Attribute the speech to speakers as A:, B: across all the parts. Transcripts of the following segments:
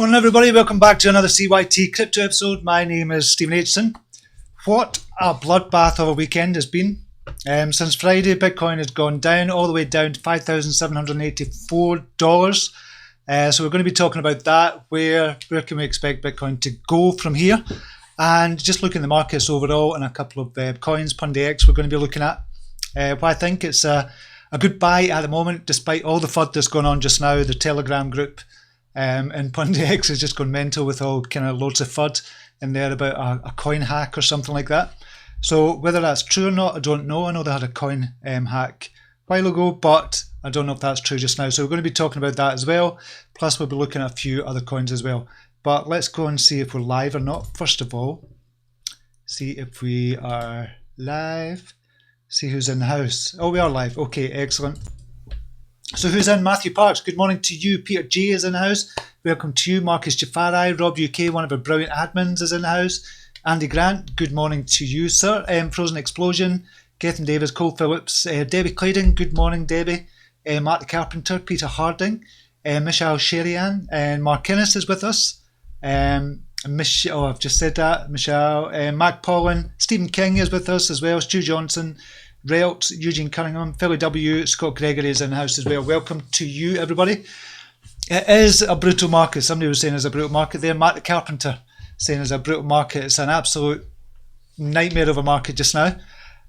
A: Morning everybody, welcome back to another CYT-Crypto episode. My name is Stephen Aitchison. What a bloodbath of a weekend has been. Since Friday, Bitcoin has gone down, all the way down to $5,784. So we're going to be talking about that. Where can we expect Bitcoin to go from here? And just looking at the markets overall and a couple of coins, Pundi X we're going to be looking at. Well, I think it's a good buy at the moment, despite all the FUD that's going on just now. The Telegram group and Pundi X has just gone mental with all kind of loads of FUD in there about a coin hack or something like that. So whether that's true or not, I don't know. I know they had a coin hack a while ago, but I don't know if that's true just now. So we're going to be talking about that as well. Plus we'll be looking at a few other coins as well. But let's go and see if we're live or not. First of all, see if we are live. See who's in the house. Oh, we are live. Okay, excellent. So who's in? Matthew Parks, good morning to you. Peter G is in the house. Welcome to you. Marcus Jafari, Rob UK, one of our brilliant admins, is in the house. Andy Grant, good morning to you, sir. Frozen Explosion, Gethin Davis, Cole Phillips, Debbie Claydon, good morning, Debbie. Mark the Carpenter, Peter Harding, Michelle Sherian, and Mark Innes is with us. I've just said that. Michelle, Mac Paulin, Stephen King is with us as well. Stu Johnson, Relt, Eugene Cunningham, Philly W, Scott Gregory is in the house as well. Welcome to you, everybody. It is a brutal market. Somebody was saying it's a brutal market there. Matt the Carpenter saying it's a brutal market. It's an absolute nightmare of a market just now.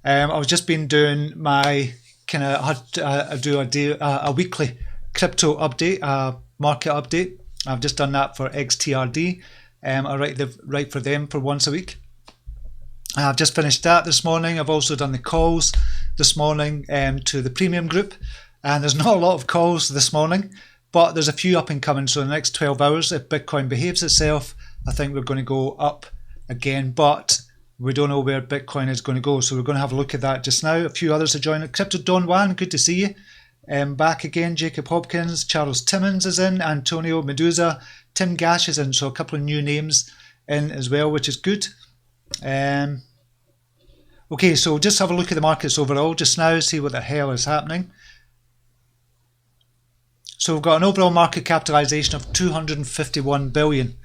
A: I've just been doing my I do a weekly crypto update, market update. I've just done that for XTRD. I write for them for once a week. I've just finished that this morning. I've also done the calls this morning to the premium group, and there's not a lot of calls this morning, but there's a few up and coming. So in the next 12 hours, if Bitcoin behaves itself, I think we're going to go up again, but we don't know where Bitcoin is going to go. So we're going to have a look at that just now. A few others are joining. Crypto Don Juan, good to see you. Back again, Jacob Hopkins, Charles Timmons is in, Antonio Medusa, Tim Gash is in, so a couple of new names in as well, which is good. Okay, so just have a look at the markets overall just now, see what the hell is happening. So we've got an overall market capitalization of 251 billion.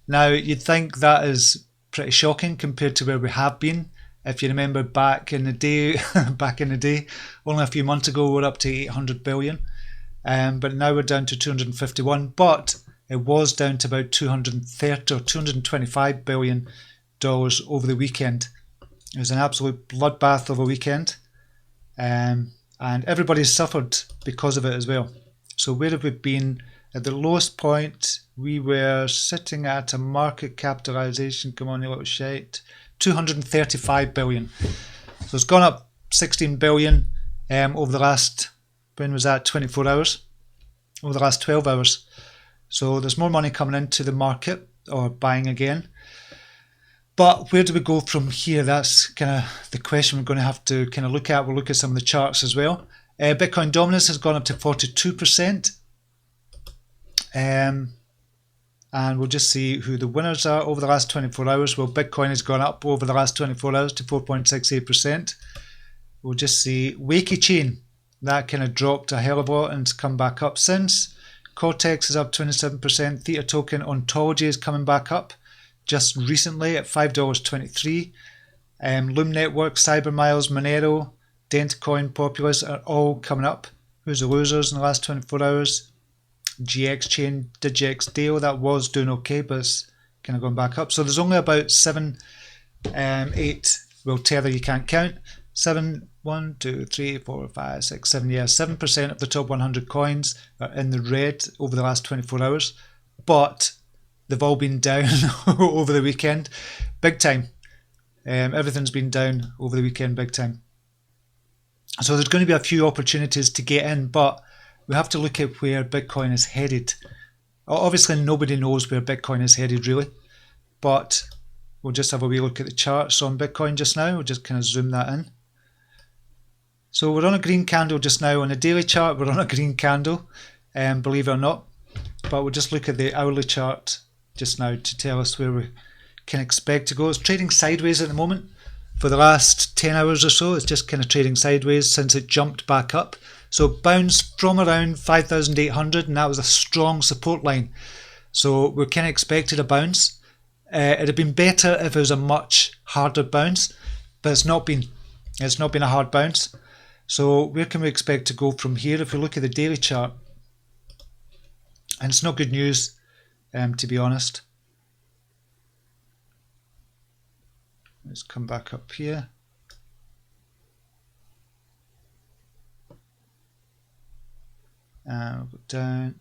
A: Now, you'd think that is pretty shocking compared to where we have been. If you remember back in the day, only a few months ago, we were up to 800 billion. But now we're down to 251, but it was down to about 230 or 225 billion dollars over the weekend. It was an absolute bloodbath of a weekend, and everybody's suffered because of it as well. So where have we been? At the lowest point, we were sitting at a market capitalization, come on you little shite, 235 billion. So it's gone up 16 billion over the last, when was that, 24 hours? Over the last 12 hours. So there's more money coming into the market, or buying again. But where do we go from here? That's kind of the question we're going to have to kind of look at. We'll look at some of the charts as well. Bitcoin dominance has gone up to 42%. And we'll just see who the winners are over the last 24 hours. Well, Bitcoin has gone up over the last 24 hours to 4.68%. We'll just see Wakey Chain. That kind of dropped a hell of a lot and it's come back up since. Cortex is up 27%. Theta Token Ontology is coming back up just recently at $5.23. Loom Network, Cybermiles, Monero, Dentcoin, Populous are all coming up. Who's the losers in the last 24 hours? GX Chain, DigX Dale, that was doing okay, but it's kind of going back up. So there's only about 7, 8, well, Tether you can't count. 7, 1, 2, 3, 4, 5, 6, 7, yeah, 7% of the top 100 coins are in the red over the last 24 hours. But they've all been down over the weekend, big time. Everything's been down over the weekend, big time. So there's going to be a few opportunities to get in, but we have to look at where Bitcoin is headed. Obviously, nobody knows where Bitcoin is headed, really. But we'll just have a wee look at the charts on Bitcoin just now. We'll just kind of zoom that in. So we're on a green candle just now. On the daily chart, we're on a green candle, believe it or not. But we'll just look at the hourly chart just now to tell us where we can expect to go. It's trading sideways at the moment. For the last 10 hours or so, it's just kind of trading sideways since it jumped back up. So it bounced from around 5,800 and that was a strong support line. So we kind of expected a bounce. It'd have been better if it was a much harder bounce, but it's not been a hard bounce. So where can we expect to go from here? If we look at the daily chart, and it's not good news, to be honest. Let's come back up here. We'll go down.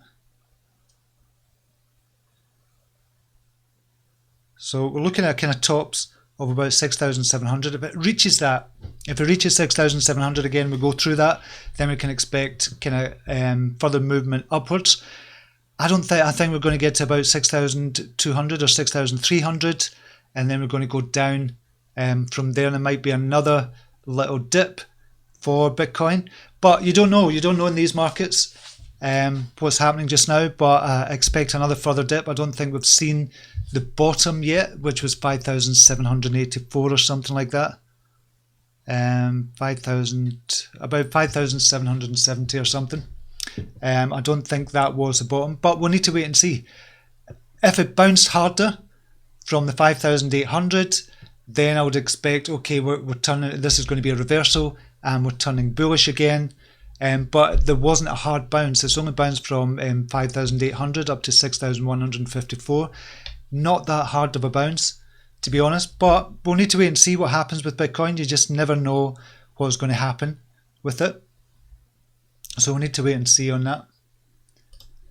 A: So we're looking at kind of tops of about 6,700. If it reaches 6,700 again, we go through that, then we can expect kind of further movement upwards. I think we're going to get to about 6,200 or 6,300, and then we're going to go down from there. There might be another little dip for Bitcoin, but you don't know in these markets what's happening just now, but I expect another further dip. I don't think we've seen the bottom yet, which was 5,784 or something like that. About 5,770 or something. I don't think that was the bottom, but we'll need to wait and see. If it bounced harder from the 5,800, then I would expect, okay, we're turning. This is going to be a reversal, and we're turning bullish again. But there wasn't a hard bounce. It's only bounced from 5,800 up to 6,154. Not that hard of a bounce, to be honest. But we'll need to wait and see what happens with Bitcoin. You just never know what's going to happen with it. So we'll need to wait and see on that.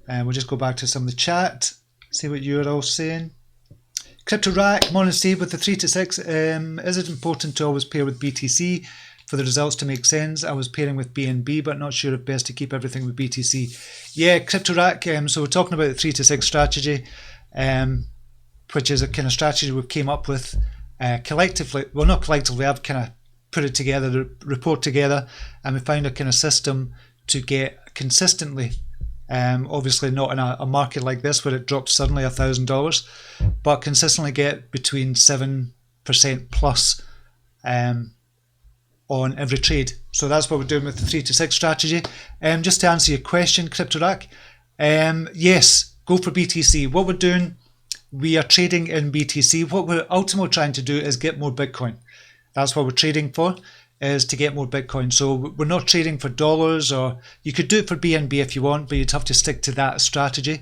A: And we'll just go back to some of the chat, see what you're all saying. Crypto Rack, morning Steve, with the 3 to 6, is it important to always pair with BTC for the results to make sense? I was pairing with BNB, but not sure if best to keep everything with BTC. Yeah, Crypto Rack, so we're talking about the 3 to 6 strategy, which is a kind of strategy we came up with collectively. Well, not collectively, I've kind of put it together, the report together, and we found a kind of system to get consistently, obviously not in a market like this where it drops suddenly $1,000, but consistently get between 7% plus on every trade. So that's what we're doing with the 3 to 6 strategy. Just to answer your question, Crypto Rack, yes, go for BTC. What we're doing, we are trading in BTC. What we're ultimately trying to do is get more Bitcoin. That's what we're trading for, is to get more Bitcoin. So we're not trading for dollars, or you could do it for BNB if you want, but you'd have to stick to that strategy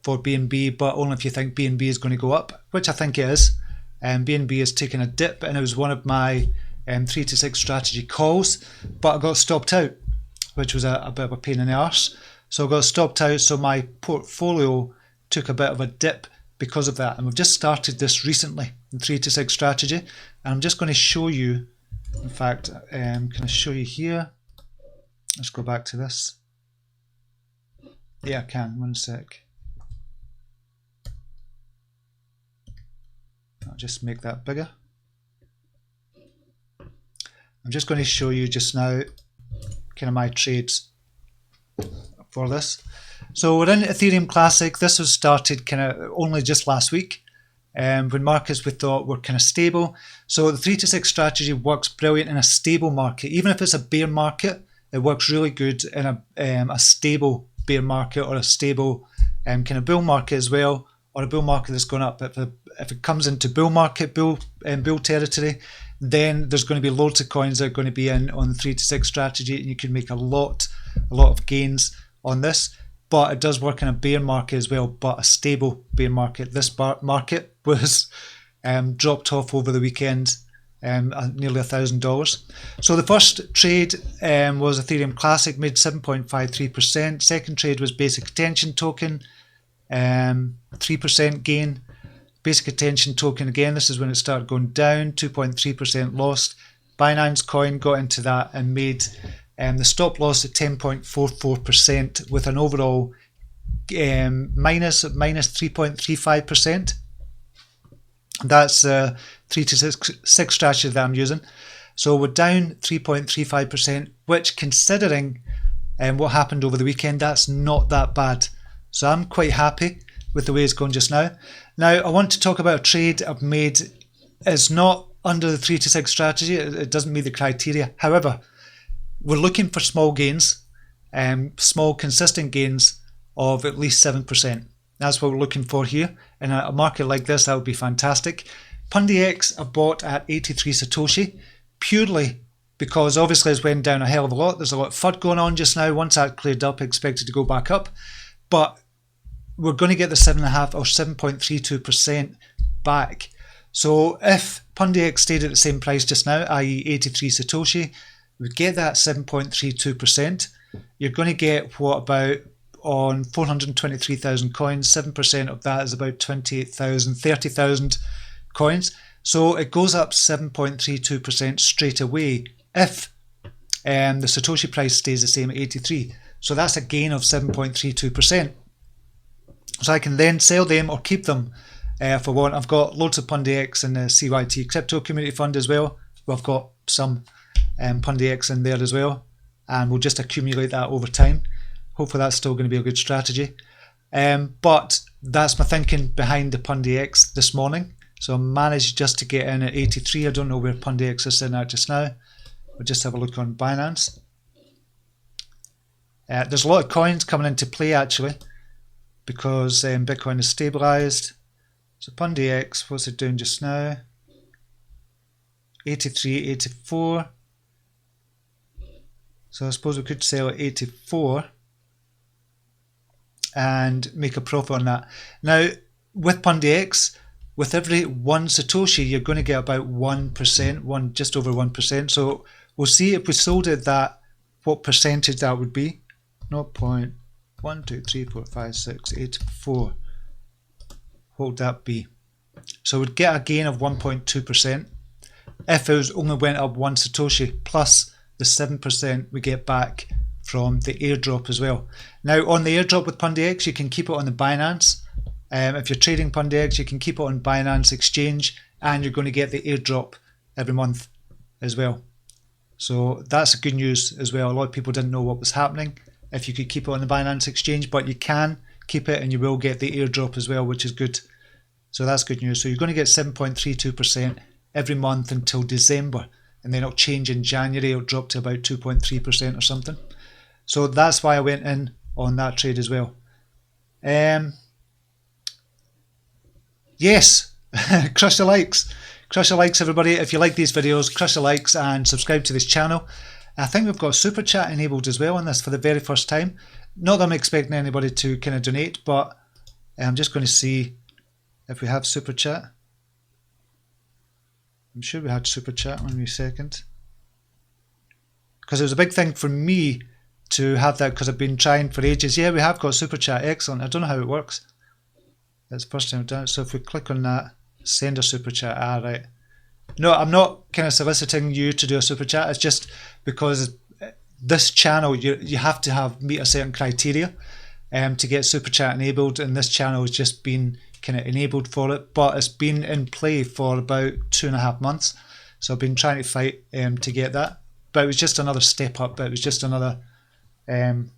A: for BNB, but only if you think BNB is going to go up, which I think it is. BNB has taken a dip, and it was one of my 3 to 6 strategy calls, but I got stopped out, which was a bit of a pain in the arse. So I got stopped out, so my portfolio took a bit of a dip because of that. And we've just started this recently, the 3 to 6 strategy, and I'm just going to show you. In fact, can I show you here? Let's go back to this. Yeah, I can. One sec. I'll just make that bigger. I'm just going to show you just now kind of my trades for this. So we're in Ethereum Classic. This was started kind of only just last week. When markets we thought were kind of stable. So the 3 to 6 strategy works brilliant in a stable market. Even if it's a bear market, it works really good in a stable bear market, or a stable kind of bull market as well, or a bull market that's going up. If it comes into bull market, bull territory, then there's going to be loads of coins that are going to be in on the 3 to 6 strategy, and you can make a lot of gains on this. But it does work in a bear market as well, but a stable bear market. This market was dropped off over the weekend, nearly $1,000. So the first trade was Ethereum Classic, made 7.53%. Second trade was Basic Attention Token, 3% gain. Basic Attention Token again, this is when it started going down, 2.3% lost. Binance Coin got into that and made the stop loss at 10.44% with an overall minus 3.35%. That's 3 to 6 strategy that I'm using. So we're down 3.35%, which, considering what happened over the weekend, that's not that bad. So I'm quite happy with the way it's going just now. Now I want to talk about a trade I've made. It's not under the 3 to 6 strategy. It doesn't meet the criteria. However, we're looking for small gains, small consistent gains of at least 7%. That's what we're looking for here. In a market like this, that would be fantastic. Pundi X I bought at 83 Satoshi, purely because obviously it's went down a hell of a lot. There's a lot of FUD going on just now. Once that cleared up, expected to go back up. But we're going to get the 7.5 or 7.32% back. So if Pundi X stayed at the same price just now, i.e. 83 Satoshi, we get that 7.32%. You're going to get what, about on 423,000 coins, 7% of that is about 28,000, 30,000 coins. So it goes up 7.32% straight away if the Satoshi price stays the same at 83. So that's a gain of 7.32%. So I can then sell them or keep them for one. I've got loads of Pundi X in the CYT-Crypto community fund as well. We've got some Pundi X in there as well, and we'll just accumulate that over time. Hopefully that's still going to be a good strategy. But that's my thinking behind the Pundi X this morning. So I managed just to get in at 83. I don't know where Pundi X is sitting at just now. We'll just have a look on Binance. There's a lot of coins coming into play actually, because Bitcoin is stabilized. So Pundi X, what's it doing just now? 83, 84. So I suppose we could sell at 84 and make a profit on that. Now with Pundi X, with every 1 Satoshi, you're going to get about 1%, just over 1%. So we'll see if we sold it that, what percentage that would be. 0.1234568 what would that be? So we'd get a gain of 1.2% if it was only went up 1 Satoshi plus the 7% we get back from the airdrop as well. Now on the airdrop with Pundi X, you can keep it on the Binance. If you're trading Pundi X, you can keep it on Binance Exchange, and you're going to get the airdrop every month as well. So that's good news as well. A lot of people didn't know what was happening if you could keep it on the Binance Exchange, but you can keep it and you will get the airdrop as well, which is good. So that's good news. So you're going to get 7.32% every month until December, and then it'll change in January. It'll drop to about 2.3% or something. So that's why I went in on that trade as well. Yes, crush the likes. Crush the likes, everybody. If you like these videos, crush the likes and subscribe to this channel. I think we've got super chat enabled as well on this for the very first time. Not that I'm expecting anybody to kind of donate, but I'm just going to see if we have super chat. I'm sure we had super chat. 1 second. Because it was a big thing for me to have that, because I've been trying for ages. Yeah, we have got super chat. Excellent. I don't know how it works. That's the first time I've done it. So if we click on that, send a super chat. Right. No, I'm not kind of soliciting you to do a super chat. It's just because this channel, you have to meet a certain criteria to get super chat enabled, and this channel has just been kind of enabled for it, but it's been in play for about 2.5 months. So I've been trying to fight to get that, but it was just another step up. It was just another kind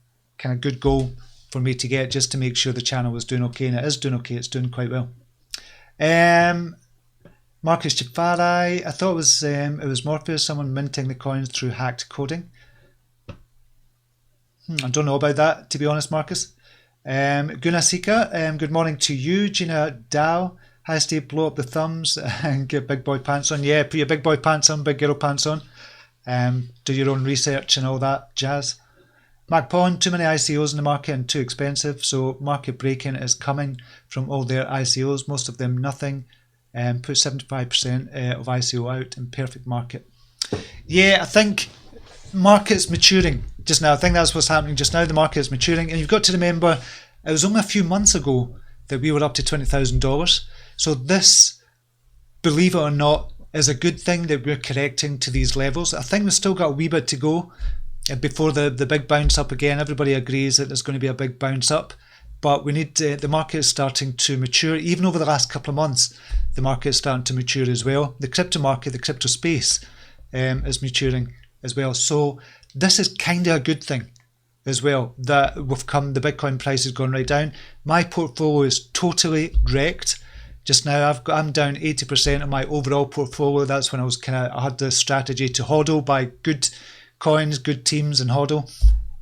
A: of good goal for me to get, just to make sure the channel was doing okay, and it is doing okay. It's doing quite well. Marcus Chipari, I thought it was Morpheus, someone minting the coins through hacked coding. I don't know about that, to be honest, Marcus. Gunasika, good morning to you. Gina Dow, hi Steve, blow up the thumbs and get big boy pants on. Yeah, put your big boy pants on, big girl pants on. Do your own research and all that jazz. Mark Pond, too many ICOs in the market and too expensive, so market breaking is coming from all their ICOs, most of them nothing. Put 75% of ICO out in perfect market. Yeah, I think market's maturing just now. I think that's what's happening just now. The market is maturing, and you've got to remember it was only a few months ago that we were up to $20,000. So this, believe it or not, is a good thing that we're correcting to these levels. I think we've still got a wee bit to go before the big bounce up again. Everybody agrees that there's going to be a big bounce up, but we need the market is starting to mature. Even over the last couple of months, the market is starting to mature as well. The crypto market, the crypto space is maturing as well. So this is kind of a good thing as well, that we've come, the Bitcoin price has gone right down. My portfolio is totally wrecked just now. I'm down 80% of my overall portfolio. That's when I had the strategy to hodl, buy good coins, good teams and hodl.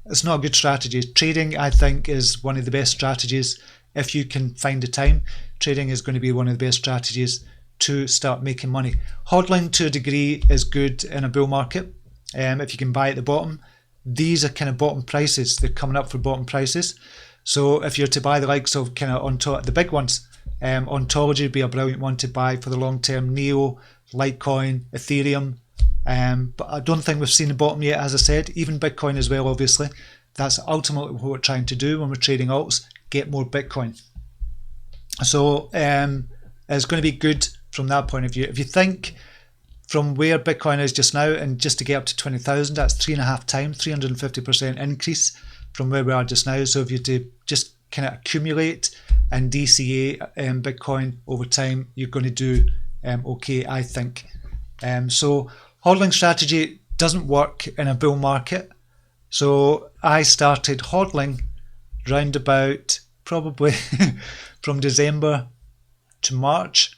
A: It's not a good strategy. Trading, I think, is one of the best strategies if you can find the time, trading is going to be one of the best strategies to start making money. Hodling to a degree is good in a bull market. If you can buy at the bottom, these are kind of bottom prices. They're coming up for bottom prices. So if you're to buy the likes of kind of the big ones, Ontology would be a brilliant one to buy for the long term. Neo, Litecoin, Ethereum. But I don't think we've seen the bottom yet, as I said. Even Bitcoin as well, obviously. That's ultimately what we're trying to do when we're trading alts, get more Bitcoin. So it's going to be good from that point of view. If you think from where Bitcoin is just now, and just to get up to 20,000, that's 3.5 times, 350% increase from where we are just now. So if you to just kind of accumulate and DCA Bitcoin over time, you're going to do okay, I think. So hodling strategy doesn't work in a bull market. So I started hodling round about probably from December to March.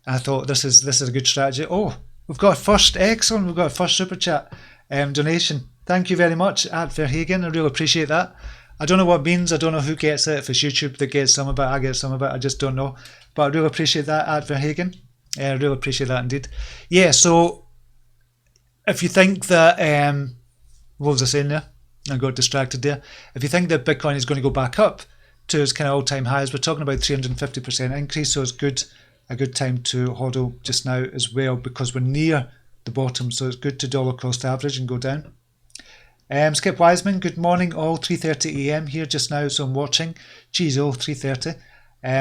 A: I thought this is a good strategy. Oh, we've got a first, excellent, we've got a first super chat donation. Thank you very much, at Verhagen. I really appreciate that. I don't know what it means. I don't know who gets it. If it's YouTube that gets some of it, I get some of it. I just don't know. But I really appreciate that, at Verhagen. I really appreciate that indeed. Yeah, so if you think that, what was I saying there? I got distracted there. If you think that Bitcoin is going to go back up to its kind of all-time highs, we're talking about 350% increase, so it's a good time to hodl just now as well, because we're near the bottom, so it's good to dollar cost average and go down. Skip Wiseman, good morning all, 3:30 AM here just now, so I'm watching. Geez, 3:30.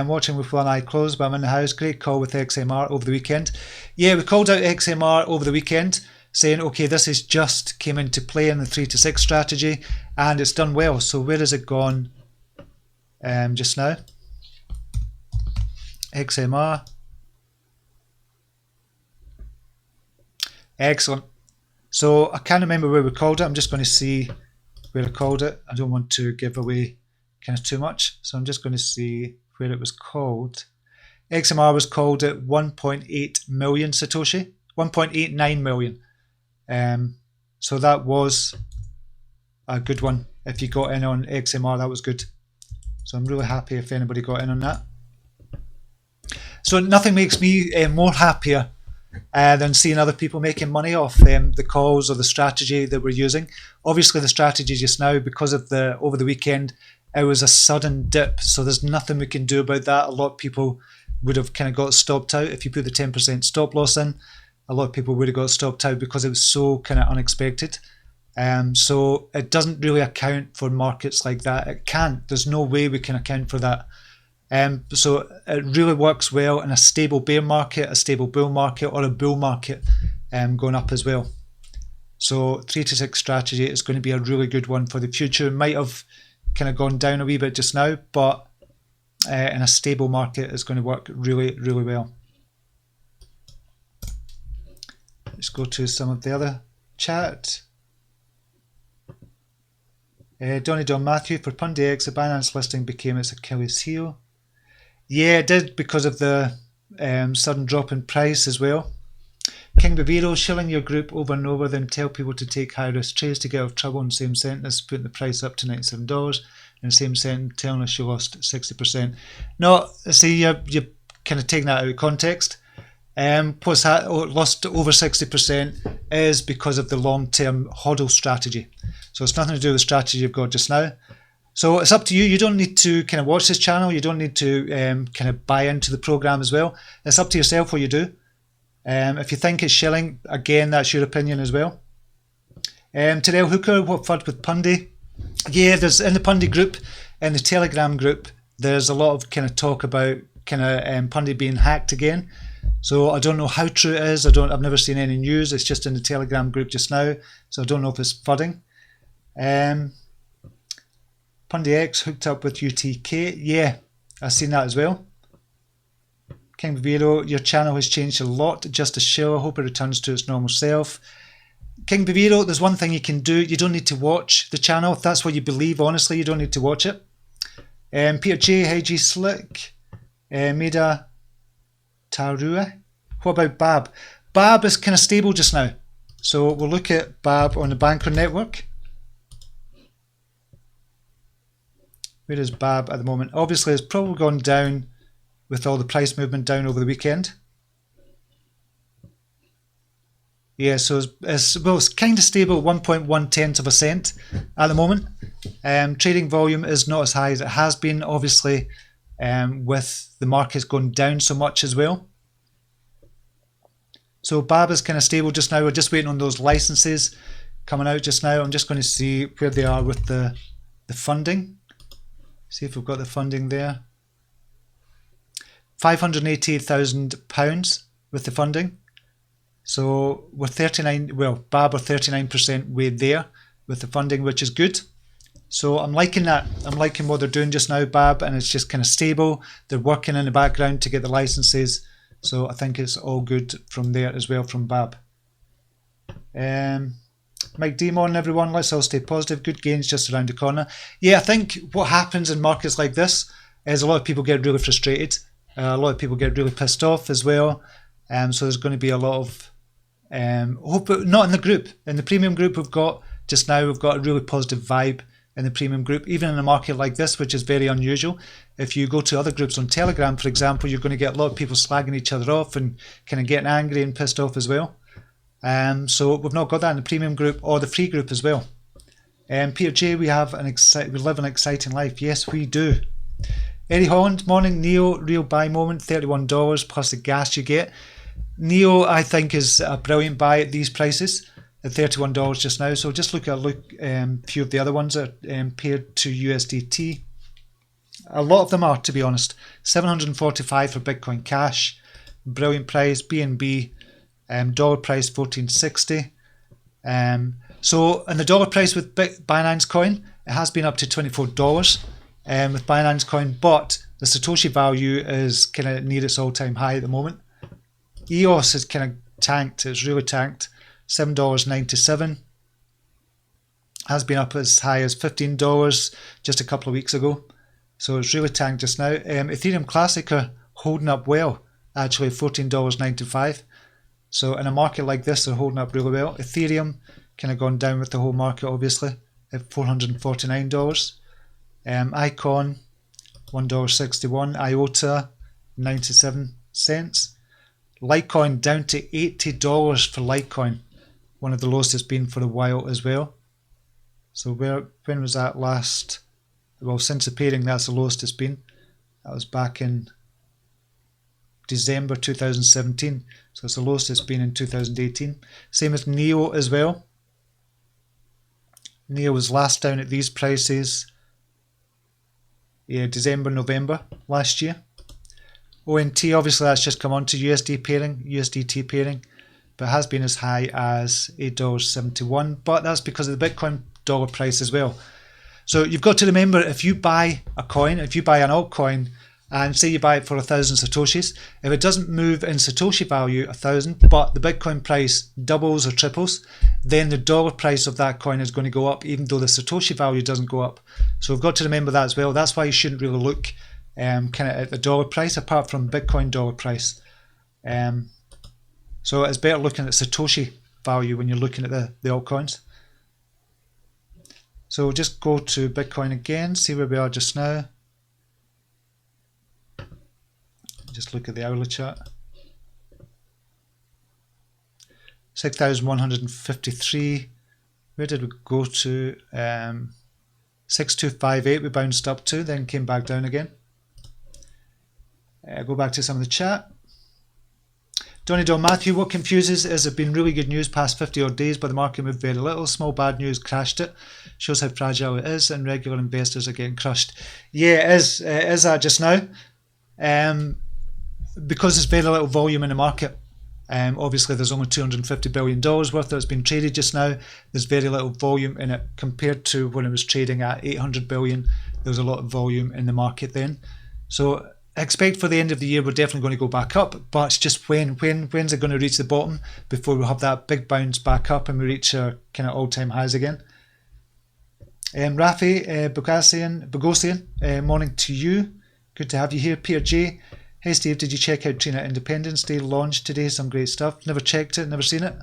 A: Watching with one eye closed, but I'm in the house. Great call with XMR over the weekend. Yeah, we called out XMR over the weekend, saying, okay, this is just came into play in the 3 to 6 strategy, and it's done well. So where has it gone just now? XMR. Excellent. So I can't remember where we called it. I'm just going to see where I called it. I don't want to give away kind of too much. So I'm just going to see where it was called. XMR was called at 1.8 million Satoshi. 1.89 million. So that was a good one. If you got in on XMR, that was good. So I'm really happy if anybody got in on that. So nothing makes me more happier than seeing other people making money off the calls or the strategy that we're using. Obviously the strategy just now, because of over the weekend, it was a sudden dip, so there's nothing we can do about that. A lot of people would have kind of got stopped out. If you put the 10% stop loss in, a lot of people would have got stopped out because it was so kind of unexpected. So it doesn't really account for markets like that. It can't. There's no way we can account for that. So it really works well in a stable bear market, a stable bull market, or a bull market going up as well. So 3 to 6 strategy is going to be a really good one for the future. It might have kind of gone down a wee bit just now, but in a stable market is going to work really, really well. Let's go to some of the other chat. Donny Don Matthew, for Pundi X, the Binance listing became its Achilles heel. Yeah, it did, because of the sudden drop in price as well. King Baviro, shilling your group over and over, then tell people to take high risk trades to get out of trouble in the same sentence, putting the price up to $97, in the same sentence telling us you lost 60%. No, see, you're kind of taking that out of context. What's lost over 60% is because of the long-term hodl strategy. So it's nothing to do with the strategy you've got just now. So it's up to you. You don't need to kind of watch this channel. You don't need to kind of buy into the program as well. It's up to yourself what you do. If you think it's shilling, again, that's your opinion as well. Terrell Hooker, what FUD with Pundi? Yeah, there's in the Pundi group, in the Telegram group, there's a lot of kind of talk about kind of Pundi being hacked again. So I don't know how true it is. I've never seen any news. It's just in the Telegram group just now. So I don't know if it's FUDding. Pundi X hooked up with UTK. Yeah, I've seen that as well. King Viviro, your channel has changed a lot. Just a shill. I hope it returns to its normal self. King Viviro, there's one thing you can do. You don't need to watch the channel. If that's what you believe, honestly, you don't need to watch it. Peter J, hey G Slick. Mida Tarua. What about BABB? BABB is kind of stable just now. So we'll look at BABB on the Banker network. Where is BABB at the moment? Obviously, it's probably gone down with all the price movement down over the weekend. Yeah, so it's kind of stable, 1.1 at the moment. Trading volume is not as high as it has been, obviously, with the markets going down so much as well. So BABB is kind of stable just now. We're just waiting on those licenses coming out just now. I'm just going to see where they are with the funding. See if we've got the funding there. £588,000 with the funding. So we're BABB are 39% way there with the funding, which is good. So I'm liking that. I'm liking what they're doing just now, BABB, and it's just kind of stable. They're working in the background to get the licenses. So I think it's all good from there as well from BABB. Mike D, morning everyone. Let's all stay positive. Good gains just around the corner. Yeah, I think what happens in markets like this is a lot of people get really frustrated. A lot of people get really pissed off as well. So there's going to be a lot of hope, not in the group. In the premium group we've got just now, we've got a really positive vibe in the premium group, even in a market like this, which is very unusual. If you go to other groups on Telegram, for example, you're going to get a lot of people slagging each other off and kind of getting angry and pissed off as well. So we've not got that in the premium group or the free group as well. Peter J, we live an exciting life. Yes, we do. Eddie Holland, morning. Neo, real buy moment, $31 plus the gas you get. Neo, I think, is a brilliant buy at these prices, at $31 just now. So just look at a few of the other ones that are paired to USDT. A lot of them are, to be honest. 745 for Bitcoin Cash, brilliant price. BNB, dollar price 1460. So, and the dollar price with Binance Coin, it has been up to $24 with Binance Coin, but the Satoshi value is kind of near its all-time high at the moment. EOS is kind of tanked. It's really tanked. $7.97. Has been up as high as $15 just a couple of weeks ago. So it's really tanked just now. Ethereum Classic are holding up well, actually $14.95. So in a market like this, they're holding up really well. Ethereum kind of gone down with the whole market, obviously, at $449. Icon, $1.61. IOTA, 97 cents. Litecoin down to $80 for Litecoin. One of the lowest it's been for a while as well. So when was that last? Well, since the pairing, that's the lowest it's been. That was back in December 2017. So it's the lowest it's been in 2018. Same with Neo as well. Neo was last down at these prices. Yeah, December, November last year. ONT, obviously that's just come on to USDT pairing, but it has been as high as $8.71, but that's because of the Bitcoin dollar price as well. So you've got to remember, if you buy a coin, if you buy an altcoin, and say you buy it for 1,000 Satoshis, if it doesn't move in Satoshi value 1,000, but the Bitcoin price doubles or triples, then the dollar price of that coin is going to go up, even though the Satoshi value doesn't go up. So we've got to remember that as well. That's why you shouldn't really look kind of at the dollar price, apart from Bitcoin dollar price. So it's better looking at Satoshi value when you're looking at the altcoins. So we'll just go to Bitcoin again, see where we are just now. Just look at the hourly chart. 6,153. Where did we go to? 6,258 we bounced up to, then came back down again. Go back to some of the chat. Donny Don Matthew, what confuses is it's been really good news past 50 odd days, but the market moved very little. Small bad news crashed it. Shows how fragile it is, and regular investors are getting crushed. Yeah, it is that just now. Because there's very little volume in the market. Obviously there's only $250 billion worth that's been traded just now. There's very little volume in it compared to when it was trading at 800 billion. There was a lot of volume in the market then. So I expect for the end of the year we're definitely going to go back up, but it's just when's it going to reach the bottom before we have that big bounce back up and we reach our kind of all-time highs again. Rafi Bogosian, morning to you. Good to have you here. Peter J. Hey Steve, did you check out Trina Independence Day launch today? Some great stuff. Never checked it, never seen it.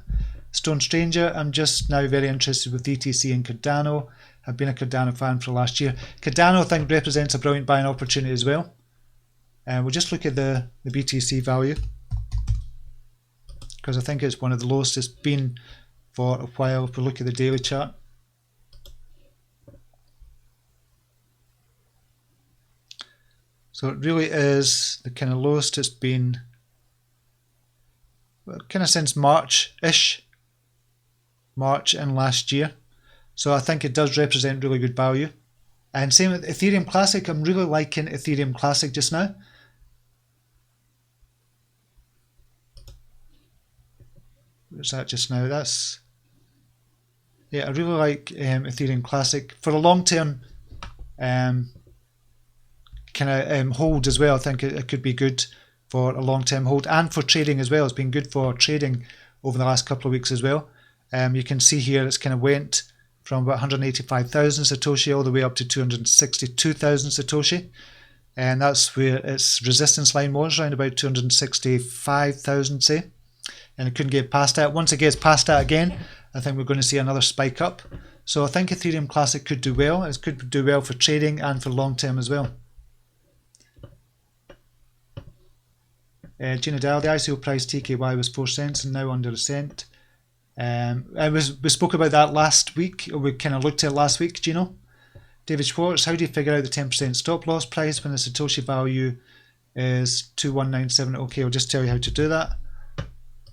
A: Stone Stranger, I'm just now very interested with DTC and Cardano. I've been a Cardano fan for last year. Cardano, I think, represents a brilliant buying opportunity as well. And we'll just look at the BTC value, because I think it's one of the lowest it's been for a while. If we look at the daily chart, so it really is the kind of lowest it's been, well, kind of since March-ish, March and last year. So I think it does represent really good value. And same with Ethereum Classic. I'm really liking Ethereum Classic just now. Where's that just now? That's, yeah, I really like Ethereum Classic for a long term kind of hold as well. I think it could be good for a long term hold, and for trading as well. It's been good for trading over the last couple of weeks as well. You can see here it's kind of went from about 185,000 Satoshi all the way up to 262,000 Satoshi. And that's where its resistance line was, around about 265,000, say. And it couldn't get past that. Once it gets past that again, I think we're going to see another spike up. So I think Ethereum Classic could do well. It could do well for trading and for long term as well. Gina Dial, the ICO price TKY was 4 cents and now under a cent. We spoke about that last week, or we kind of looked at it last week, Gino. David Schwartz, how do you figure out the 10% stop loss price when the Satoshi value is 2197? Okay, I'll just tell you how to do that.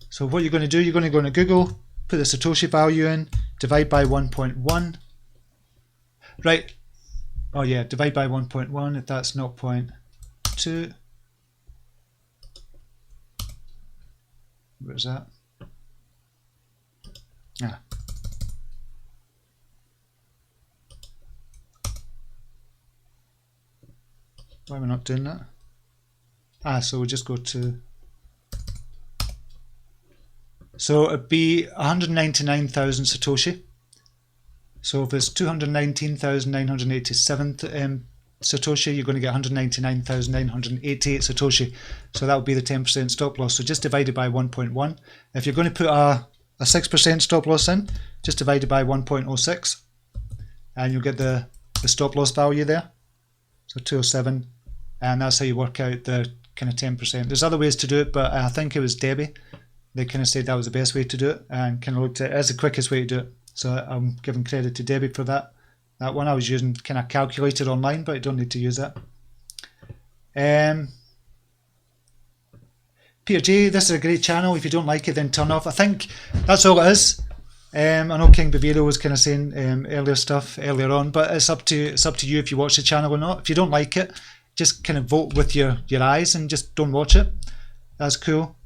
A: So what you're going to do, you're going to go into Google, put the Satoshi value in, divide by 1.1. Right. Oh yeah, divide by 1.1 if that's not 0.2. Where's that? Ah. Why am I not doing that? So we'll just go to, so it'd be 199,000 Satoshi. So if it's 219,987 Satoshi, you're going to get 199,988 Satoshi. So that would be the 10% stop loss. So just divide it by 1.1. If you're going to put a 6% stop loss in, just divide it by 1.06, and you'll get the stop loss value there. So 207, and that's how you work out the kind of 10%. There's other ways to do it, but I think it was Debbie. They kind of said that was the best way to do it, and kind of looked at it as the quickest way to do it. So I'm giving credit to Debbie for that. That one I was using kind of calculator online, but I don't need to use that. Peter J, this is a great channel. If you don't like it, then turn off. I think that's all it is. I know King Baviro was kind of saying earlier on, but it's up to you if you watch the channel or not. If you don't like it, just kind of vote with your eyes and just don't watch it. That's cool.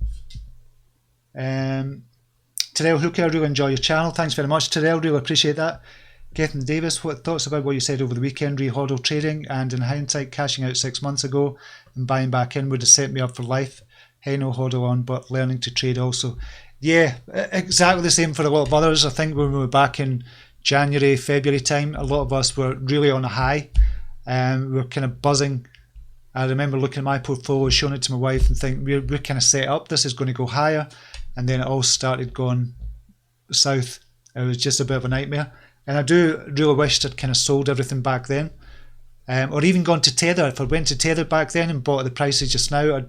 A: Terrell Hooker, I really enjoy your channel. Thanks very much, Terrell. Really appreciate that. Gethin Davis, what thoughts about what you said over the weekend, re-hodl trading, and in hindsight, cashing out 6 months ago and buying back in would have set me up for life. Hey, no hodl on, but learning to trade also. Yeah, exactly the same for a lot of others. I think when we were back in January, February time, a lot of us were really on a high. We were kind of buzzing. I remember looking at my portfolio, showing it to my wife and thinking, we're kind of set up, this is going to go higher. And then it all started going south. It was just a bit of a nightmare. And I do really wish I'd kind of sold everything back then. Or even gone to Tether. If I went to Tether back then and bought at the prices just now,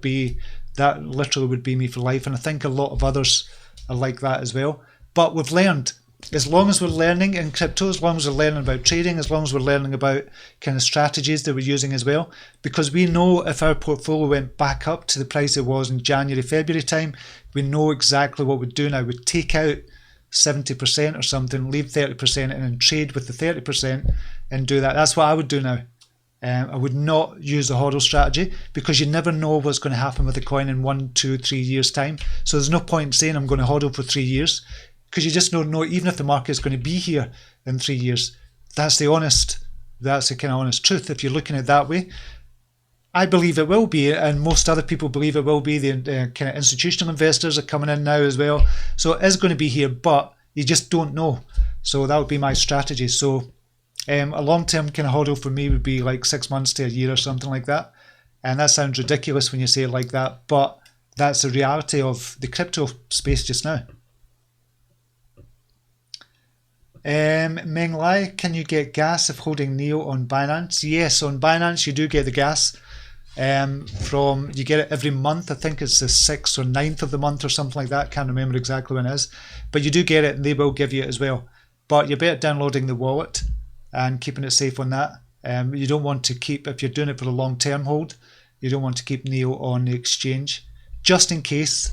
A: that literally would be me for life. And I think a lot of others are like that as well. But we've learned, as long as we're learning in crypto, as long as we're learning about trading, as long as we're learning about kind of strategies that we're using as well, because we know if our portfolio went back up to the price it was in January, February time, we know exactly what we'd do now. We'd take out 70% or something, leave 30% and then trade with the 30% and do that. That's what I would do now. I would not use the hodl strategy, because you never know what's going to happen with the coin in 1, 2, 3 years time. So there's no point in saying I'm going to hodl for 3 years, because you just don't know, even if the market is going to be here in 3 years. That's the kind of honest truth. If you're looking at it that way, I believe it will be, and most other people believe it will be. The kind of institutional investors are coming in now as well. So it is going to be here, but you just don't know. So that would be my strategy. So a long-term kind of hodl for me would be like 6 months to a year or something like that. And that sounds ridiculous when you say it like that, but that's the reality of the crypto space just now. Meng Lai, can you get gas if holding Neo on Binance? Yes, on Binance you do get the gas. You get it every month. I think it's the 6th or 9th of the month or something like that. Can't remember exactly when it is, but you do get it and they will give you it as well. But you're better downloading the wallet and keeping it safe on that. You don't want to keep, if you're doing it for a long term hold, you don't want to keep Neo on the exchange, just in case.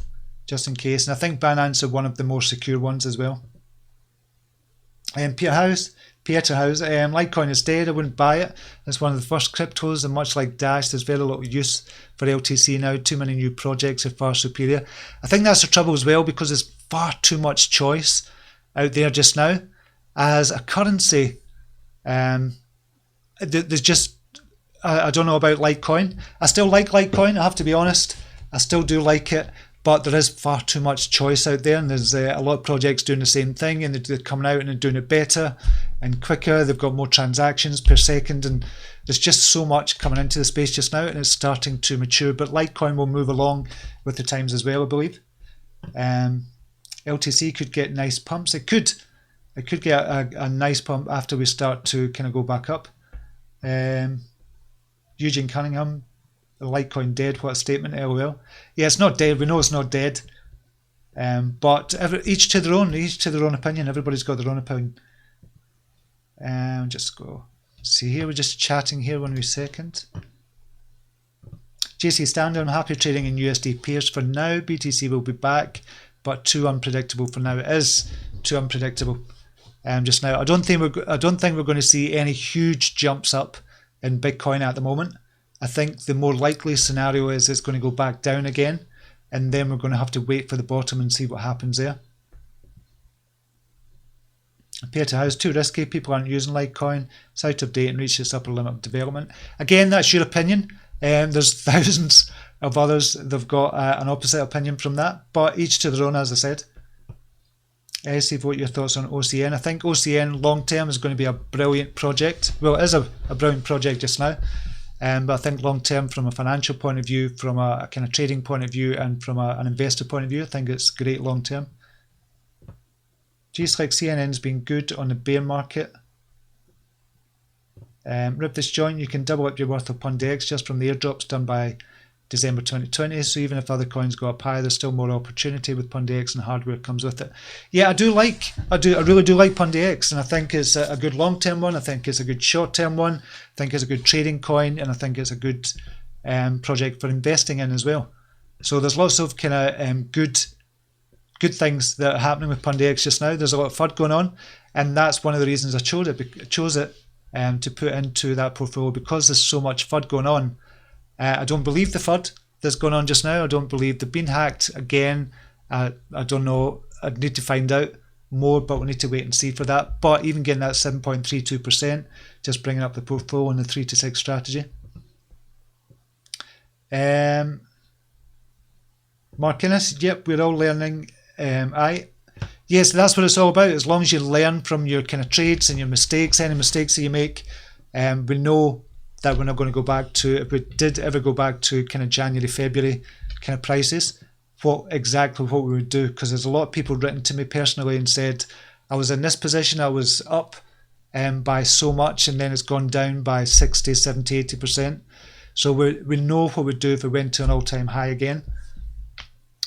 A: And I think Binance are one of the more secure ones as well. Peterhouse, Litecoin is dead. I wouldn't buy it. It's one of the first cryptos, and much like Dash, there's very little use for LTC now. Too many new projects are far superior. I think that's the trouble as well, because there's far too much choice out there just now. As a currency, there's just, I don't know about Litecoin. I still like Litecoin, I have to be honest. I still do like it. But there is far too much choice out there, and there's a lot of projects doing the same thing, and they're coming out and they're doing it better and quicker. They've got more transactions per second, and there's just so much coming into the space just now, and it's starting to mature. But Litecoin will move along with the times as well, I believe. LTC could get nice pumps. It could get a nice pump after we start to kind of go back up. Eugene Cunningham, Litecoin dead, what a statement, LOL. Yeah, it's not dead, we know it's not dead, but each to their own opinion. Everybody's got their own opinion. Just go see here, we're just chatting here 1 second. JC Standard, I'm happy trading in USD pairs for now. BTC will be back, but too unpredictable for now. It is too unpredictable just now. I don't think we're going to see any huge jumps up in Bitcoin at the moment. I think the more likely scenario is it's going to go back down again, and then we're going to have to wait for the bottom and see what happens there. Peer-to-house, too risky. People aren't using Litecoin. It's out of date and reached its upper limit of development. Again, that's your opinion. There's thousands of others that've got an opposite opinion from that, but each to their own, as I said. Steve, what are your thoughts on OCN? I think OCN long term is going to be a brilliant project. Well, it is a brilliant project just now. But I think long term, from a financial point of view, from a kind of trading point of view, and from an investor point of view, I think it's great long term. Just like CNN's been good on the bear market. Rip this joint, you can double up your worth of Pundi X just from the airdrops done by December 2020. So even if other coins go up high, there's still more opportunity with Pundi X, and hardware comes with it. Yeah, I really do like Pundi X, and I think it's a good long-term one. I think it's a good short-term one. I think it's a good trading coin, and I think it's a good project for investing in as well. So there's lots of kind of good things that are happening with Pundi X just now. There's a lot of FUD going on, and that's one of the reasons I chose it to put into that portfolio, because there's so much FUD going on. I don't believe the FUD that's going on just now. I don't believe they've been hacked again. I don't know. I'd need to find out more, but we need to wait and see for that. But even getting that 7.32%, just bringing up the portfolio in the 3 to 6 strategy. Mark Innes, yep, we're all learning. Yes, that's what it's all about. As long as you learn from your kind of trades and your mistakes, any mistakes that you make, we know that we're not going to go back to, if we did ever go back to kind of January, February kind of prices, what we would do. Because there's a lot of people written to me personally and said, I was in this position, I was up by so much, and then it's gone down by 60, 70, 80%. So we know what we'd do if we went to an all-time high again.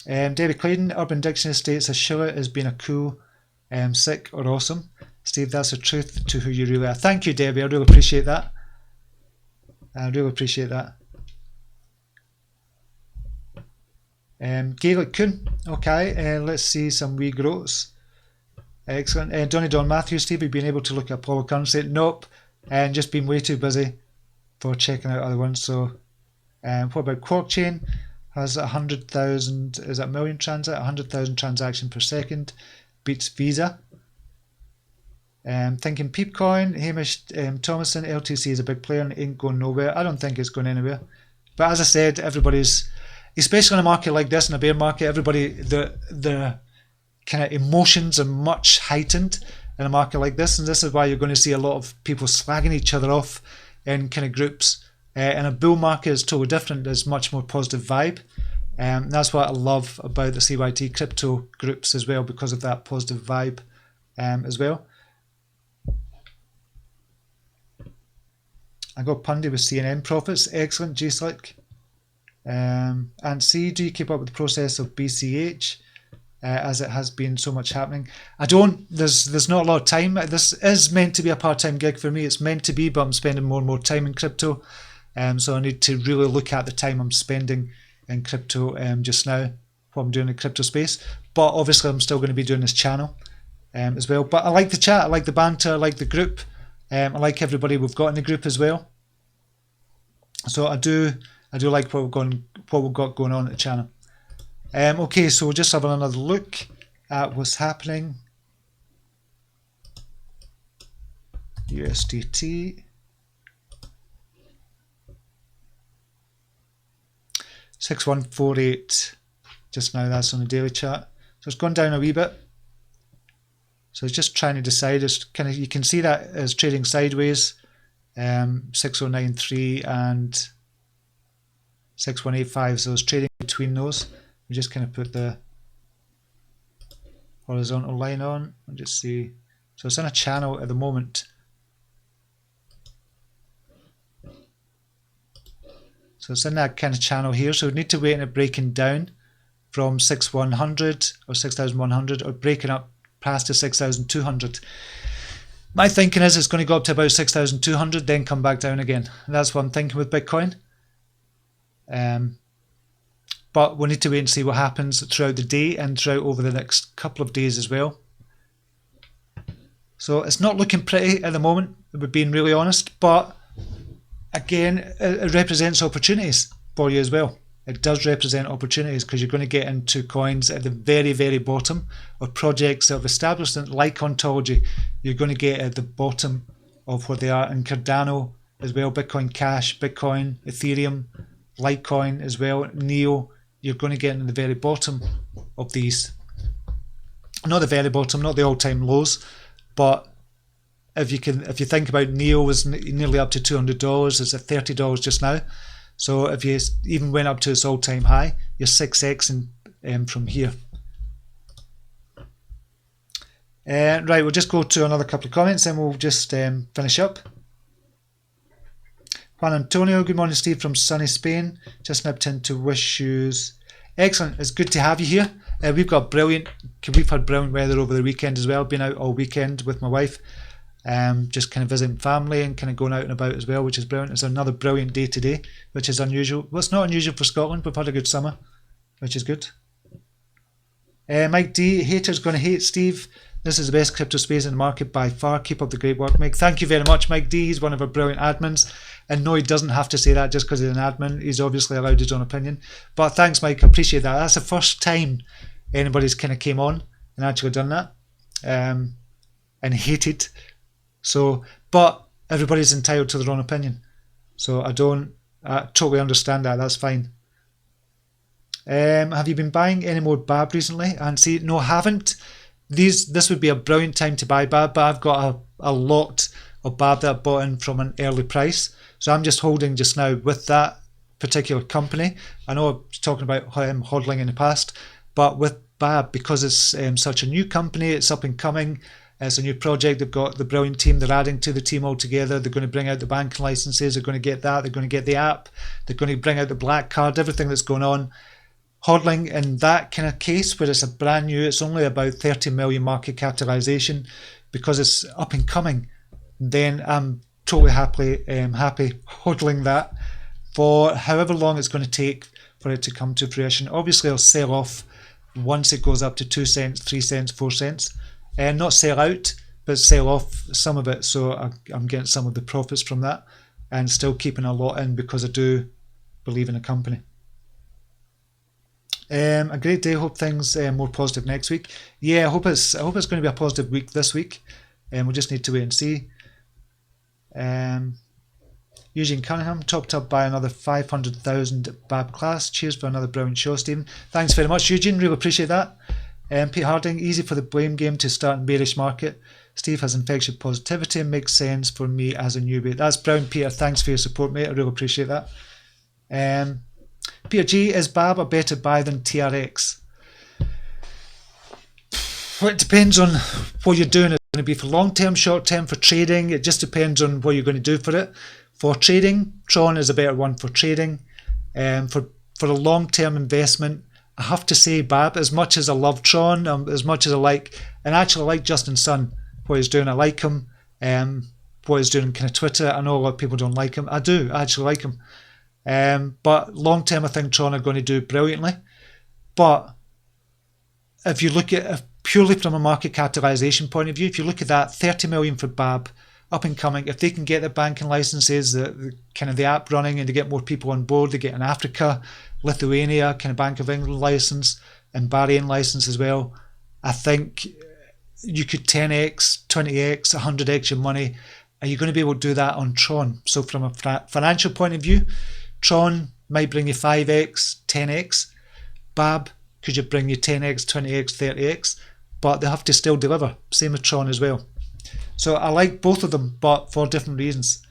A: David Clayton, Urban Dictionary states a shiller has been a cool, sick or awesome. Steve, that's the truth to who you really are. Thank you, Debbie, I really appreciate that. Gaelic Coon, okay, let's see some wee growths. Excellent. Donny Don Matthews, Steve, have you been able to look at Apollo currency? Nope, and just been way too busy for checking out other ones. So, what about Quark Chain? Has 100,000, is that a million 100,000 transactions per second, beats Visa. Thinking Peepcoin, Hamish Thomason, LTC is a big player and ain't going nowhere. I don't think it's going anywhere. But as I said, everybody's, especially in a market like this, in a bear market, everybody, the kind of emotions are much heightened in a market like this, and this is why you're going to see a lot of people slagging each other off in kind of groups. In a bull market, it's totally different. There's much more positive vibe. That's what I love about the CYT-Crypto groups as well, because of that positive vibe as well. I got Pundi with CNN profits. Excellent, G-Slick. And C, do you keep up with the process of BCH as it has been so much happening? I don't. There's not a lot of time. This is meant to be a part-time gig for me. It's meant to be, but I'm spending more and more time in crypto. So I need to really look at the time I'm spending in crypto just now, what I'm doing in crypto space. But obviously I'm still going to be doing this channel as well. But I like the chat, I like the banter, I like the group. I like everybody we've got in the group as well. So I do like what we've got going on at the channel. Okay, so we'll just have another look at what's happening. USDT. 6148 just now, that's on the daily chart. So it's gone down a wee bit. So it's just trying to decide. It's kind of, you can see that as trading sideways. 6093 and 6185. So it's trading between those. We just kind of put the horizontal line on and just see. So it's in a channel at the moment. So it's in that kind of channel here. So we need to wait on it breaking down from 6100 or 6100 or breaking up past the 6200. My thinking is it's going to go up to about 6200, then come back down again. And that's what I'm thinking with Bitcoin. But we need to wait and see what happens throughout the day and throughout over the next couple of days as well. So it's not looking pretty at the moment, if we're being really honest, but again, it represents opportunities for you as well. It does represent opportunities because you're going to get into coins at the very, very bottom, or projects that have established it, like Ontology. You're going to get at the bottom of where they are, and Cardano as well, Bitcoin Cash, Bitcoin, Ethereum, Litecoin as well, Neo. You're going to get in the very bottom of these. Not the very bottom, not the all-time lows, but if you think about Neo was nearly up to $200, it's at $30 just now. So if you even went up to its all-time high, you're 6x from here. Right, we'll just go to another couple of comments and we'll just finish up. Juan Antonio, good morning, Steve from sunny Spain. Just nipped in to wish yous. Excellent, it's good to have you here. We've had brilliant weather over the weekend as well. Been out all weekend with my wife. Just kind of visiting family and kind of going out and about as well, which is brilliant. It's another brilliant day today, which is unusual. Well, it's not unusual for Scotland. We've had a good summer, which is good. Mike D, haters going to hate Steve. This is the best crypto space in the market by far. Keep up the great work, Mike. Thank you very much, Mike D. He's one of our brilliant admins. And no, he doesn't have to say that just because he's an admin. He's obviously allowed his own opinion. But thanks, Mike. I appreciate that. That's the first time anybody's kind of came on and actually done that and hated. So, but everybody's entitled to their own opinion. So I totally understand that. That's fine. Have you been buying any more BABB recently? And see, no, I haven't. This would be a brilliant time to buy BABB, but I've got a lot of BABB that I bought in from an early price. So I'm just holding just now with that particular company. I know I was talking about hodling in the past, but with BABB, because it's such a new company, it's up and coming. It's a new project. They've got the brilliant team. They're adding to the team altogether. They're going to bring out the banking licenses. They're going to get that. They're going to get the app. They're going to bring out the black card, everything that's going on. Hodling in that kind of case where it's a brand new, it's only about 30 million market capitalization, because it's up and coming, then I'm totally happy hodling that for however long it's going to take for it to come to fruition. Obviously, I'll sell off once it goes up to 2 cents, 3 cents, 4 cents. And not sell out, but sell off some of it, so I'm getting some of the profits from that, and still keeping a lot in because I do believe in the company. A great day. Hope things more positive next week. Yeah, I hope it's going to be a positive week this week, and we'll just need to wait and see. Eugene Cunningham, topped up by another 500,000 BABB class. Cheers for another brilliant show, Stephen. Thanks very much, Eugene. Really appreciate that. Pete Harding, easy for the blame game to start in bearish market. Steve has infectious positivity and makes sense for me as a newbie. That's brilliant, Peter. Thanks for your support, mate. I really appreciate that. Peter G, is BABB a better buy than TRX? Well, it depends on what you're doing. It's going to be for long term, short term, for trading. It just depends on what you're going to do for it. For trading, Tron is a better one for trading. For a long-term investment, I have to say BABB, as much as I love Tron, as much as I like, and actually I like Justin Sun, what he's doing, I like him. What he's doing on kind of Twitter, I know a lot of people don't like him. I do, I actually like him. But long-term, I think Tron are going to do brilliantly. But if you look at purely from a market capitalization point of view, if you look at that, 30 million for BABB, up and coming. If they can get the banking licenses, the kind of the app running, and to get more people on board, they get in Africa, Lithuania, kind of Bank of England license, and Bahrain license as well. I think you could 10x, 20x, 100x your money. Are you going to be able to do that on Tron? So from a financial point of view, Tron might bring you 5x, 10x. BABB could you bring you 10x, 20x, 30x, but they have to still deliver. Same with Tron as well. So I like both of them, but for different reasons.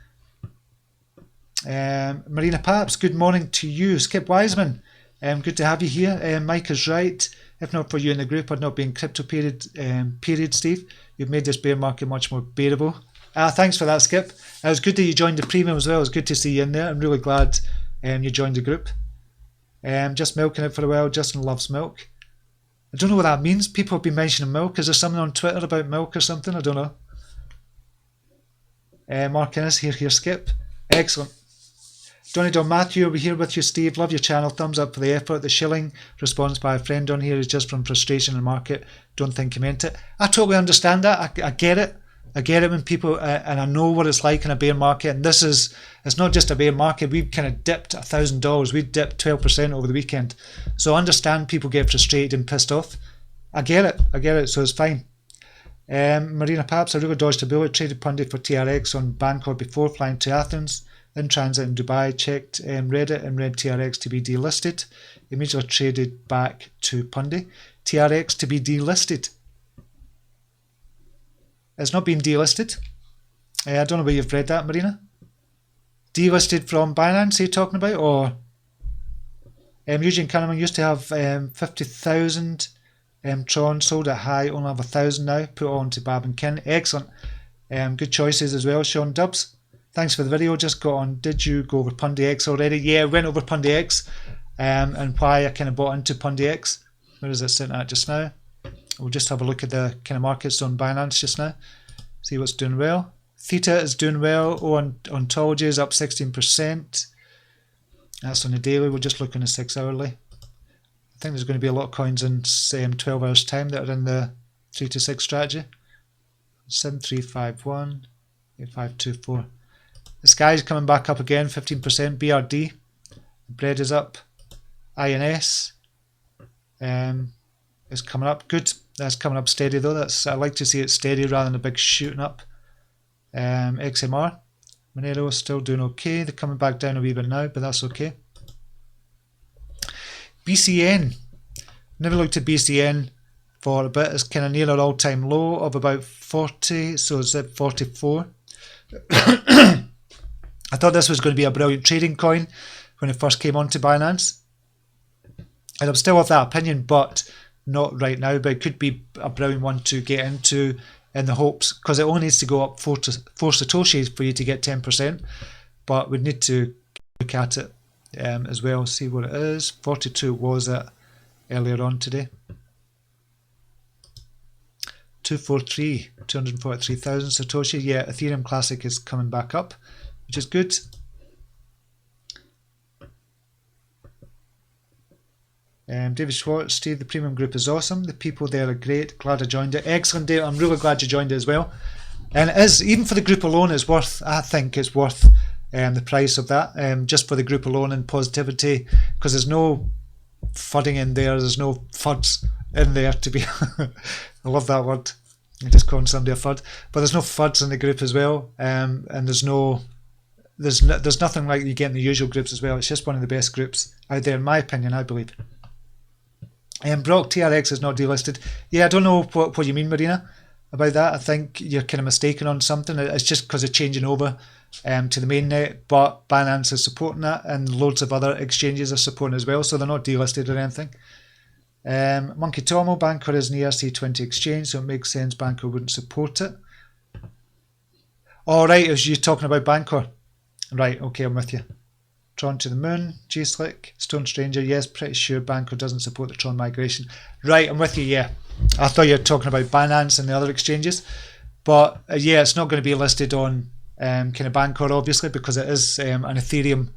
A: Marina Paps, good morning to you. Skip Wiseman, good to have you here. Mike is right. If not for you in the group, I'd not be in crypto period, Steve. You've made this bear market much more bearable. Thanks for that, Skip. It was good that you joined the premium as well. It was good to see you in there. I'm really glad you joined the group. Just milking it for a while. Justin loves milk. I don't know what that means. People have been mentioning milk. Is there something on Twitter about milk or something? I don't know. Mark Innes, here, Skip. Excellent. Donny Don Matthew, over here with you, Steve. Love your channel. Thumbs up for the effort. The shilling response by a friend on here is just from frustration in the market. Don't think he meant it. I totally understand that. I get it. I get it when people, and I know what it's like in a bear market. And it's not just a bear market. We've kind of dipped $1,000. We dipped 12% over the weekend. So I understand people get frustrated and pissed off. I get it. So it's fine. Marina Paps, I really dodged a bullet. Traded Pundi for TRX on Bangkok before flying to Athens. In transit in Dubai, checked Reddit and read TRX to be delisted. Immediately traded back to Pundi. TRX to be delisted. It's not been delisted. I don't know where you've read that, Marina. Delisted from Binance, are you talking about? Or Eugene Cunningham used to have 50,000 Tron, sold at high, only have 1,000 now. Put on to BABB and Kin. Excellent. Good choices as well, Sean Dubs. Thanks for the video. Just got on. Did you go over Pundi X already? Yeah, I went over Pundi X and why I kind of bought into Pundi X. Where is it sitting at just now? We'll just have a look at the kind of markets on Binance just now. See what's doing well. Theta is doing well. Ontology is up 16%. That's on the daily. We're just looking at 6 hourly. I think there's going to be a lot of coins in 12 hours time that are in the 3 to 6 strategy. 7351, 8524. The sky's coming back up again, 15%. BRD, bread is up. INS is coming up. Good. That's coming up steady though. I like to see it steady rather than a big shooting up. XMR, Monero is still doing okay. They're coming back down a wee bit now, but that's okay. BCN. Never looked at BCN for a bit. It's kind of near an all-time low of about 40, so it's at 44. I thought this was going to be a brilliant trading coin when it first came onto Binance. And I'm still of that opinion, but not right now. But it could be a brilliant one to get into in the hopes, because it only needs to go up 4 Satoshis for you to get 10%. But we need to look at it as well, see what it is. 42 was it earlier on today. 243,000 Satoshi. Yeah, Ethereum Classic is coming back up, which is good. David Schwartz, Steve, the premium group is awesome. The people there are great. Glad I joined it. Excellent, Dave. I'm really glad you joined it as well. And it is, even for the group alone, it's worth, I think it's worth the price of that, just for the group alone and positivity, because there's no fudding in there. There's no fuds in there to be. I love that word. I'm just calling somebody a fud, but there's no fuds in the group as well, and there's nothing like you get in the usual groups as well. It's just one of the best groups out there, in my opinion, I believe. Brock, TRX is not delisted. Yeah, I don't know what you mean, Marina, about that. I think you're kind of mistaken on something. It's just because of changing over to the mainnet, but Binance is supporting that, and loads of other exchanges are supporting as well, so they're not delisted or anything. Monkey Tomo, Bancor is an ERC20 exchange, so it makes sense Bancor wouldn't support it. All right, as you're talking about Bancor. Right, okay, I'm with you. Tron to the moon, G-Slick, Stone Stranger, yes, pretty sure Banco doesn't support the Tron migration. Right, I'm with you, yeah. I thought you were talking about Binance and the other exchanges, but yeah, it's not going to be listed on kind of Banco, obviously, because it is an Ethereum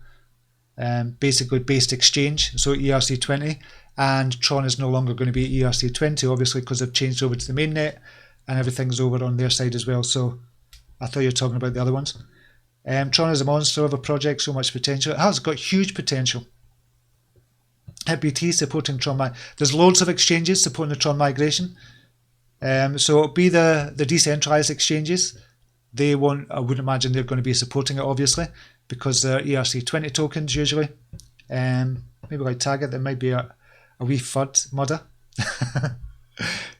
A: basically based exchange, so ERC20, and Tron is no longer going to be ERC20, obviously, because they've changed over to the mainnet and everything's over on their side as well. So I thought you were talking about the other ones. Tron is a monster of a project, so much potential. It has got huge potential. HitBT supporting Tron. There's loads of exchanges supporting the Tron migration. So it'll be the decentralized exchanges. They won't. I wouldn't imagine they're going to be supporting it, obviously, because they're ERC20 tokens usually. Maybe like Target. There might be a wee FUD modder.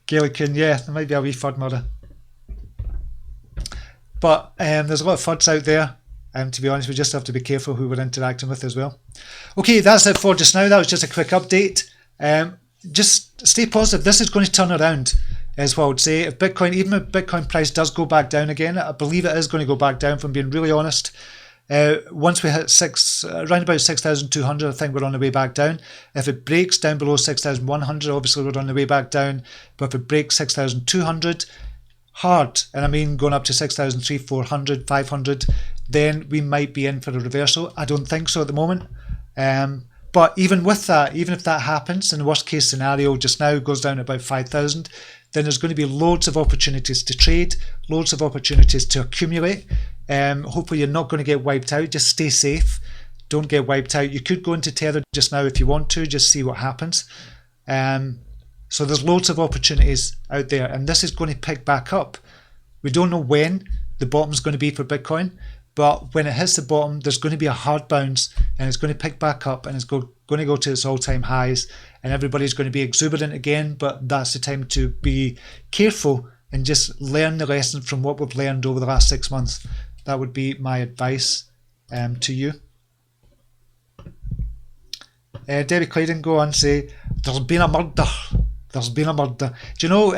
A: Gaelican, yeah, there might be a wee FUD modder. But there's a lot of FUDs out there. To be honest, we just have to be careful who we're interacting with as well. Okay, that's it for just now. That was just a quick update. Just stay positive. This is going to turn around, is what I would say. If Bitcoin, even if Bitcoin price does go back down again, I believe it is going to go back down, if I'm being really honest. Once we hit around about 6,200, I think we're on the way back down. If it breaks down below 6,100, obviously we're on the way back down. But if it breaks 6,200, hard, and I mean going up to 6,300, 400, 500, then we might be in for a reversal. I don't think so at the moment. But even with that, even if that happens, in the worst case scenario just now goes down to about 5,000, then there's going to be loads of opportunities to trade, loads of opportunities to accumulate. Hopefully you're not going to get wiped out. Just stay safe. Don't get wiped out. You could go into Tether just now if you want to, just see what happens. So there's loads of opportunities out there, and this is going to pick back up. We don't know when the bottom's going to be for Bitcoin, but when it hits the bottom, there's going to be a hard bounce, and it's going to pick back up, and it's going to go to its all-time highs, and everybody's going to be exuberant again. But that's the time to be careful and just learn the lesson from what we've learned over the last 6 months. That would be my advice to you. Debbie Clayton go on and say, there's been a murder. There's been a murder. Do you know,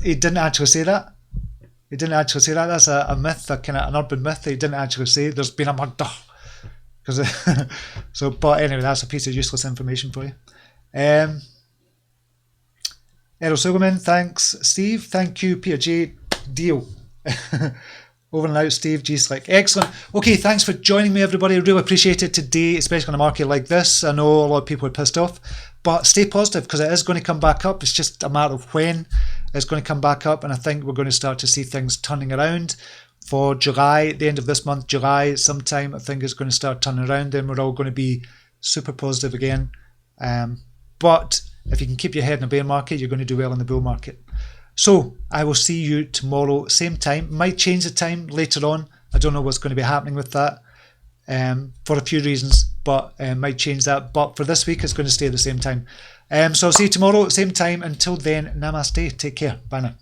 A: he didn't actually say that. He didn't actually say that. That's a myth, a kind of an urban myth. He didn't actually say there's been a murder. So, but anyway, that's a piece of useless information for you. Errol Silverman, thanks. Steve, thank you. Peter J, deal. Over and out, Steve G-Slick. Excellent. Okay, thanks for joining me, everybody. I really appreciate it today, especially on a market like this. I know a lot of people are pissed off, but stay positive because it is going to come back up. It's just a matter of when it's going to come back up, and I think we're going to start to see things turning around for July, the end of this month, July sometime. I think it's going to start turning around, then we're all going to be super positive again. But if you can keep your head in a bear market, you're going to do well in the bull market. So I will see you tomorrow, same time. Might change the time later on. I don't know what's going to be happening with that for a few reasons, but might change that. But for this week, it's going to stay at the same time. So I'll see you tomorrow, same time. Until then, namaste. Take care. Bye now.